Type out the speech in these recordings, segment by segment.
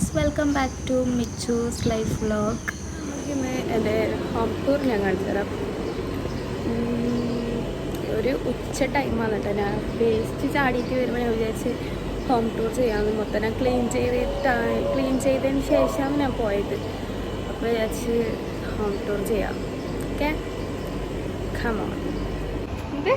Guys, welcome back to Michu's life vlog. നമുക്കിന്ന് എൻ്റെ home tour ഞാൻ കാണിച്ചു തരാം. ഒരു ഉച്ച ടൈമാണ് കേട്ടോ. ഞാൻ വേസ്റ്റ് ചാടിയിട്ട് വരുമ്പോൾ ഞാൻ വിചാരിച്ച് ഹോം ടൂർ ചെയ്യാമെന്ന്. മൊത്തം ഞാൻ ക്ലീൻ ചെയ്തതിന് ശേഷമാണ് ഞാൻ പോയത്. അപ്പോൾ വിചാരിച്ച് ഹോം ടൂർ ചെയ്യാം. Okay, come on. ഇത്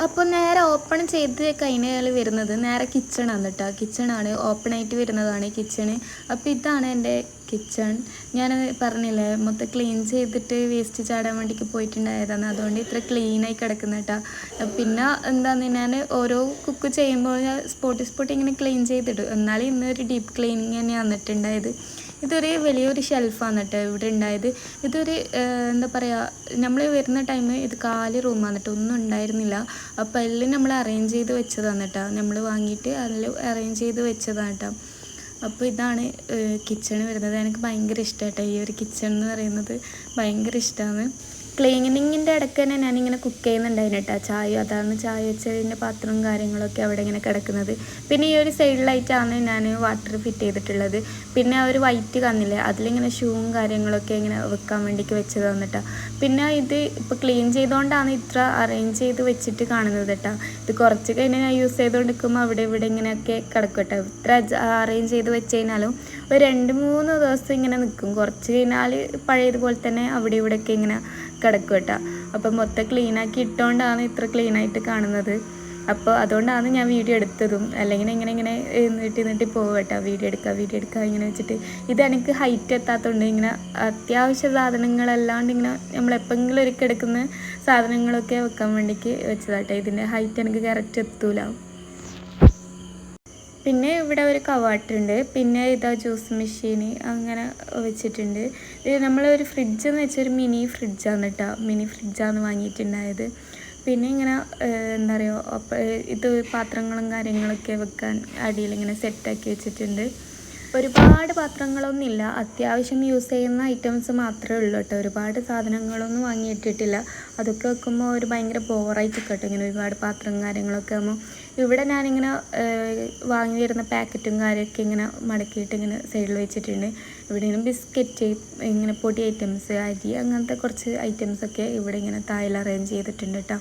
അപ്പോൾ നേരെ ഓപ്പൺ ചെയ്ത് കഴിഞ്ഞാൽ വരുന്നത് നേരെ കിച്ചണാണ് കേട്ടോ. കിച്ചണാണ്, ഓപ്പണായിട്ട് വരുന്നതാണ് കിച്ചണ്. അപ്പോൾ ഇതാണ് എൻ്റെ കിച്ചൺ. ഞാൻ പറഞ്ഞില്ലേ, മൊത്തം ക്ലീൻ ചെയ്തിട്ട് വേസ്റ്റ് ചാടാൻ വേണ്ടിക്ക് പോയിട്ടുണ്ടായതാണ്. അതുകൊണ്ട് ഇത്ര ക്ലീനായി കിടക്കുന്ന കേട്ടോ. പിന്നെ എന്താണെന്ന് ഞാൻ ഓരോ കുക്ക് ചെയ്യുമ്പോൾ ഞാൻ സ്പോട്ട് ഇങ്ങനെ ക്ലീൻ ചെയ്തിടും. എന്നാലും ഇന്നൊരു ഡീപ്പ് ക്ലീനിങ് തന്നെ വന്നിട്ടുണ്ടായത്. ഇതൊരു വലിയൊരു ഷെൽഫാണ് കേട്ടോ ഇവിടെ ഉണ്ടായത്. ഇതൊരു എന്താ പറയുക, നമ്മൾ വരുന്ന ടൈം ഇത് 4 റൂമാണ് കേട്ടോ, ഒന്നും ഉണ്ടായിരുന്നില്ല. അപ്പോൾ എല്ലാം നമ്മൾ അറേഞ്ച് ചെയ്ത് വെച്ചതാണ് കേട്ടോ. നമ്മൾ വാങ്ങിയിട്ട് അതിൽ അറേഞ്ച് ചെയ്ത് വെച്ചതാണ് കേട്ടോ. അപ്പോൾ ഇതാണ് കിച്ചൺ വരുന്നത്. എനിക്ക് ഭയങ്കര ഇഷ്ടമാണ് കേട്ടോ. ഈ ഒരു കിച്ചൺ എന്ന് പറയുന്നത് ഭയങ്കര ഇഷ്ടമാണ്. ക്ലീനിങ്ങിൻ്റെ ഇടയ്ക്ക് തന്നെ ഞാനിങ്ങനെ കുക്ക് ചെയ്യുന്നുണ്ടായിരുന്നു കേട്ടോ. ചായ വെച്ചതിൻ്റെ പാത്രവും കാര്യങ്ങളൊക്കെ അവിടെ ഇങ്ങനെ കിടക്കുന്നത്. പിന്നെ ഈ ഒരു സൈഡിലായിട്ടാണ് ഞാൻ വാട്ടർ ഫിറ്റ് ചെയ്തിട്ടുള്ളത്. പിന്നെ ആ ഒരു വൈറ്റ് കന്നില്ലേ, അതിലിങ്ങനെ ഷൂവും കാര്യങ്ങളൊക്കെ ഇങ്ങനെ വെക്കാൻ വേണ്ടിക്ക് വെച്ചത് തന്നിട്ടാ. പിന്നെ ഇത് ഇപ്പോൾ ക്ലീൻ ചെയ്തുകൊണ്ടാണ് ഇത്ര അറേഞ്ച് ചെയ്ത് വെച്ചിട്ട് കാണുന്നത് കേട്ടോ. ഇത് കുറച്ച് കഴിഞ്ഞ് ഞാൻ യൂസ് ചെയ്തുകൊണ്ടിരിക്കുമ്പോൾ അവിടെ ഇവിടെ ഇങ്ങനെയൊക്കെ കിടക്കും കേട്ടോ. ഇത്ര അറേഞ്ച് ചെയ്ത് വെച്ച് കഴിഞ്ഞാലും ഒരു 2-3 ദിവസം ഇങ്ങനെ നിൽക്കും. കുറച്ച് കഴിഞ്ഞാൽ പഴയതുപോലെ തന്നെ അവിടെ ഇവിടെയൊക്കെ ഇങ്ങനെ കിടക്കും കേട്ടോ. അപ്പം മൊത്തം ക്ലീനാക്കി ഇട്ടുകൊണ്ടാണ് ഇത്ര ക്ലീനായിട്ട് കാണുന്നത്. അപ്പോൾ അതുകൊണ്ടാണ് ഞാൻ വീഡിയോ എടുത്തതും. അല്ലെങ്കിൽ ഇങ്ങനെ നീട്ടി പോകും കേട്ടോ. വീഡിയോ എടുക്കുക ഇങ്ങനെ വെച്ചിട്ട്. ഇതെനിക്ക് ഹൈറ്റ് എത്താത്തതുകൊണ്ട് ഇങ്ങനെ അത്യാവശ്യ സാധനങ്ങളല്ലാണ്ട് ഇങ്ങനെ നമ്മളെപ്പോഴെങ്കിലും ഒരിക്കൽ എടുക്കുന്ന സാധനങ്ങളൊക്കെ വെക്കാൻ വേണ്ടിക്ക് വെച്ചതാട്ടോ. ഇതിൻ്റെ ഹൈറ്റ് എനിക്ക് കറക്റ്റ് എത്തൂല. പിന്നെ ഇവിടെ ഒരു കവാട്ടുണ്ട്. പിന്നെ ഇതാ ജ്യൂസ് മെഷീൻ അങ്ങനെ വെച്ചിട്ടുണ്ട്. ഇത് നമ്മളൊരു ഫ്രിഡ്ജ് എന്ന് വെച്ചാൽ ഒരു മിനി ഫ്രിഡ്ജാണ് കേട്ടോ. മിനി ഫ്രിഡ്ജാണ് വാങ്ങിയിട്ടുണ്ടായത്. പിന്നെ ഇങ്ങനെ എന്താ പറയുക, ഇത് പാത്രങ്ങളും കാര്യങ്ങളൊക്കെ വെക്കാൻ അടിയിലിങ്ങനെ സെറ്റാക്കി വെച്ചിട്ടുണ്ട്. ഒരുപാട് പാത്രങ്ങളൊന്നുമില്ല, അത്യാവശ്യം യൂസ് ചെയ്യുന്ന ഐറ്റംസ് മാത്രമേ ഉള്ളൂ കേട്ടോ. ഒരുപാട് സാധനങ്ങളൊന്നും വാങ്ങിയിട്ടിട്ടില്ല. അതൊക്കെ വെക്കുമ്പോൾ ഒരു ഭയങ്കര ബോറായിട്ട് കേട്ടോ. ഇങ്ങനെ ഒരുപാട് പാത്രം കാര്യങ്ങളൊക്കെ ആകുമ്പോൾ ഇവിടെ ഞാനിങ്ങനെ വാങ്ങി വരുന്ന പാക്കറ്റും കാര്യമൊക്കെ ഇങ്ങനെ മടക്കിയിട്ട് ഇങ്ങനെ സൈഡിൽ വെച്ചിട്ടുണ്ട്. ഇവിടെ ഇങ്ങനെ ബിസ്ക്കറ്റ്, ഇങ്ങനെ പൊടി ഐറ്റംസ്, അരി, അങ്ങനത്തെ കുറച്ച് ഐറ്റംസൊക്കെ ഇവിടെ ഇങ്ങനെ താഴെ അറേഞ്ച് ചെയ്തിട്ടുണ്ട് കേട്ടോ.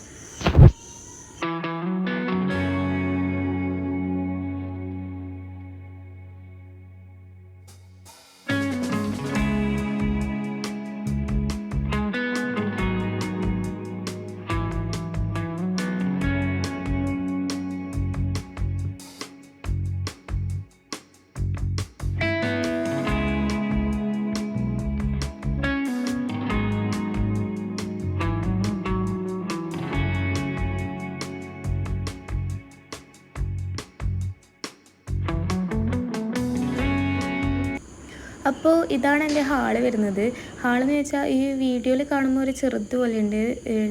അപ്പോൾ ഇതാണ് എൻ്റെ ഹാള് വരുന്നത്. ഹാളെന്ന് വെച്ചാൽ ഈ വീഡിയോയിൽ കാണുമ്പോൾ ഒരു ചെറുത് പോലെയുണ്ട്,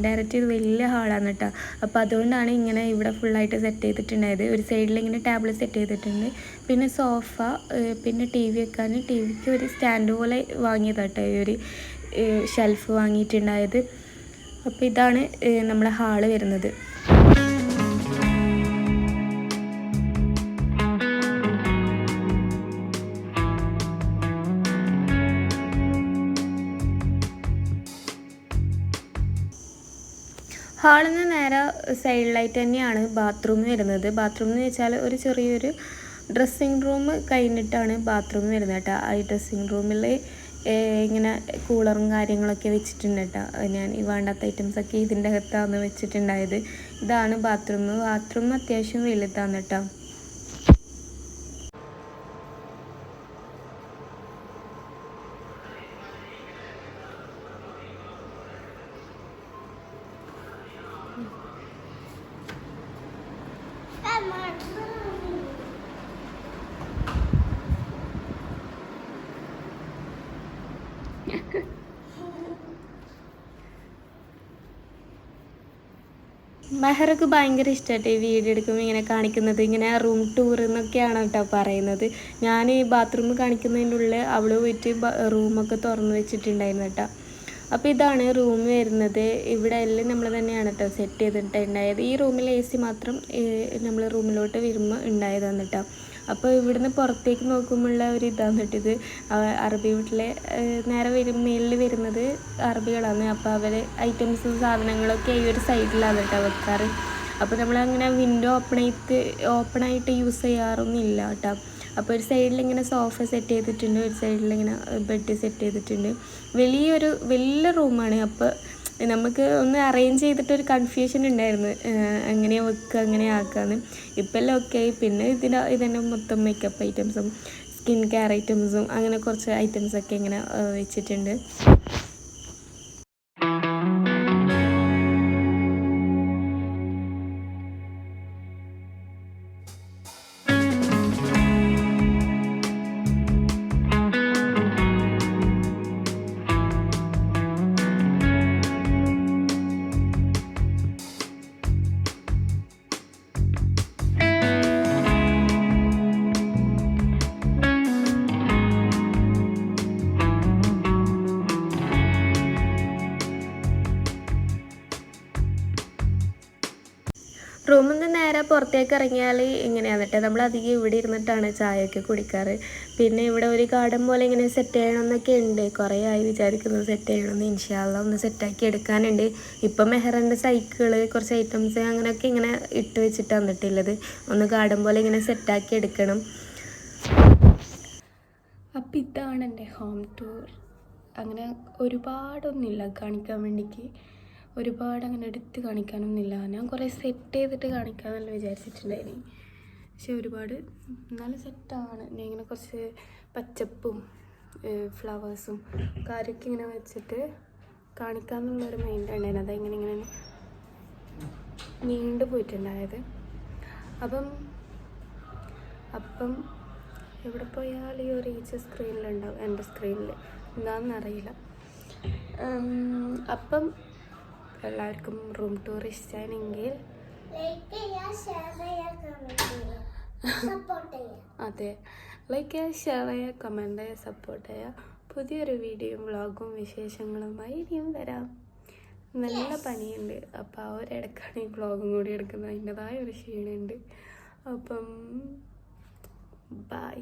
ഡയറക്റ്റ് ഇത് വലിയ ഹാളാണ് കേട്ടോ. അപ്പോൾ അതുകൊണ്ടാണ് ഇങ്ങനെ ഇവിടെ ഫുള്ളായിട്ട് സെറ്റ് ചെയ്തിട്ടുണ്ടായത്. ഒരു സൈഡിൽ ഇങ്ങനെ ടേബിൾ സെറ്റ് ചെയ്തിട്ടുണ്ട്. പിന്നെ സോഫ, പിന്നെ ടി വി വെക്കാൻ, ടി വിക്ക് ഒരു സ്റ്റാൻഡ് പോലെ വാങ്ങിയതാട്ടോ ഈ ഒരു ഷെൽഫ് വാങ്ങിയിട്ടുണ്ടായത്. അപ്പോൾ ഇതാണ് നമ്മുടെ ഹാള് വരുന്നത്. ഹാളിൽ നിന്ന് നേരെ സൈഡിലായിട്ട് തന്നെയാണ് ബാത്റൂം വരുന്നത്. ബാത്റൂം എന്ന് വെച്ചാൽ ഒരു ചെറിയൊരു ഡ്രസ്സിങ് റൂം കഴിഞ്ഞിട്ടാണ് ബാത്റൂം വരുന്നത് കേട്ടോ. ഈ ഡ്രസ്സിങ് റൂമിൽ ഇങ്ങനെ കൂളറും കാര്യങ്ങളൊക്കെ വെച്ചിട്ടുണ്ട് കേട്ടോ. ഞാൻ ഈ വേണ്ടാത്ത ഐറ്റംസൊക്കെ ഇതിൻ്റെ അകത്താണ് വെച്ചിട്ടുണ്ടായത്. ഇതാണ് ബാത്റൂം അത്യാവശ്യം വലുതാണ് കേട്ടോ. മെഹറക്ക് ഭയങ്കര ഇഷ്ടമായിട്ട് ഈ വീഡിയോ എടുക്കുമ്പോൾ ഇങ്ങനെ കാണിക്കുന്നത്, ഇങ്ങനെ റൂം ടൂർ എന്നൊക്കെയാണ് കേട്ടോ പറയുന്നത്. ഞാൻ ഈ ബാത്റൂം കാണിക്കുന്നതിൻ്റെ ഉള്ളിൽ അവൾ പോയിട്ട് റൂമൊക്കെ തുറന്ന് വെച്ചിട്ടുണ്ടായിരുന്നു കേട്ടോ. അപ്പോൾ ഇതാണ് റൂം വരുന്നത്. ഇവിടെ എല്ലാം നമ്മൾ തന്നെയാണ് കേട്ടോ സെറ്റ് ചെയ്തിട്ടുണ്ടായത്. ഈ റൂമിൽ AC മാത്രം നമ്മൾ റൂമിലോട്ട് വരുമ്പോൾ ഉണ്ടായതാണ് കേട്ടോ. അപ്പോൾ ഇവിടുന്ന് പുറത്തേക്ക് നോക്കുമ്പോഴുള്ള ഒരു ഇതാണ് കേട്ടിത്. അറബി വീട്ടിലെ നേരെ മേലിൽ വരുന്നത് അറബികളാണ്. അപ്പോൾ അവർ ഐറ്റംസും സാധനങ്ങളൊക്കെ ഈ ഒരു സൈഡിലാണ് കേട്ടോ വെക്കാറ്. അപ്പോൾ നമ്മളങ്ങനെ വിൻഡോ ഓപ്പണായിട്ട് യൂസ് ചെയ്യാറൊന്നുമില്ല കേട്ടോ. അപ്പോൾ ഒരു സൈഡിൽ ഇങ്ങനെ സോഫ സെറ്റ് ചെയ്തിട്ടുണ്ട്, ഒരു സൈഡിൽ ഇങ്ങനെ ബെഡ് സെറ്റ് ചെയ്തിട്ടുണ്ട്. വലിയ റൂമാണ്. അപ്പോൾ നമുക്ക് ഒന്ന് അറേഞ്ച് ചെയ്തിട്ടൊരു കൺഫ്യൂഷൻ ഉണ്ടായിരുന്നു, എങ്ങനെയാണ് വെക്കുക, എങ്ങനെ ആക്കാമെന്ന്. ഇപ്പം എല്ലാം ഓക്കെ. പിന്നെ ഇതന്നെ മൊത്തം മേക്കപ്പ് ഐറ്റംസും സ്കിൻ കെയർ ഐറ്റംസും അങ്ങനെ കുറച്ച് ഐറ്റംസൊക്കെ ഇങ്ങനെ വെച്ചിട്ടുണ്ട്. റൂമിൽ നിന്ന് നേരെ പുറത്തേക്ക് ഇറങ്ങിയാൽ ഇങ്ങനെയാണ് കേട്ടോ. നമ്മൾ അധികം ഇവിടെ ഇരുന്നിട്ടാണ് ചായയൊക്കെ കുടിക്കാറ്. പിന്നെ ഇവിടെ ഒരു ഗാർഡൻ പോലെ ഇങ്ങനെ സെറ്റ് ചെയ്യണമെന്നൊക്കെ ഉണ്ട്. കുറേ ആയി വിചാരിക്കുന്നത് സെറ്റ് ചെയ്യണമെന്ന്. ഇൻഷാ അല്ലാഹ് ഒന്ന് സെറ്റാക്കി എടുക്കാനുണ്ട്. ഇപ്പം മെഹറിൻ്റെ സൈക്കിള് കുറച്ച് ഐറ്റംസ് അങ്ങനെയൊക്കെ ഇങ്ങനെ ഇട്ട് വെച്ചിട്ട് വന്നിട്ടുള്ളത്. ഒന്ന് ഗാർഡൻ പോലെ ഇങ്ങനെ സെറ്റാക്കി എടുക്കണം. അപ്പം ഇതാണ് എൻ്റെ ഹോം ടൂർ. അങ്ങനെ ഒരുപാടൊന്നുമില്ല കാണിക്കാൻ വേണ്ടിക്ക്. ഒരുപാട് അങ്ങനെ എടുത്ത് കാണിക്കാനൊന്നുമില്ല. ഞാൻ കുറേ സെറ്റ് ചെയ്തിട്ട് കാണിക്കാമെന്നല്ല വിചാരിച്ചിട്ടുണ്ടായിരുന്നു. പക്ഷെ ഒരുപാട് എന്നാലും സെറ്റാണ്. ഞാൻ ഇങ്ങനെ കുറച്ച് പച്ചപ്പും ഫ്ലവേഴ്സും കാര്യമൊക്കെ ഇങ്ങനെ വെച്ചിട്ട് കാണിക്കാമെന്നുള്ളൊരു മൈൻഡ് ഉണ്ടായിരുന്നു. അതിങ്ങനെ നീണ്ടു പോയിട്ടുണ്ടായത്. അപ്പം എവിടെ പോയാലും ഈ ഒരു ഈച്ച സ്ക്രീനിലുണ്ടാവും. എൻ്റെ സ്ക്രീനിൽ എന്താണെന്നറിയില്ല. അപ്പം എല്ലാവർക്കും റൂം ടൂർ ഇഷ്ടമാണെങ്കിൽ അതെ, ലൈക്ക് ചെയ്യുക, ഷെയർ ചെയ്യുക, കമൻറ്റ് ചെയ്യുക, സപ്പോർട്ട് ചെയ്യുക. പുതിയൊരു വീഡിയോയും വ്ളോഗും വിശേഷങ്ങളുമായി ഇനിയും വരാം. നല്ല പനിയുണ്ട്. അപ്പോൾ ആ ഒരു ഇടയ്ക്കാണ് ഈ വ്ളോഗും കൂടി എടുക്കുന്നത്. അതിൻ്റെതായ ഒരു ക്ഷീണമുണ്ട്. അപ്പം ബൈ.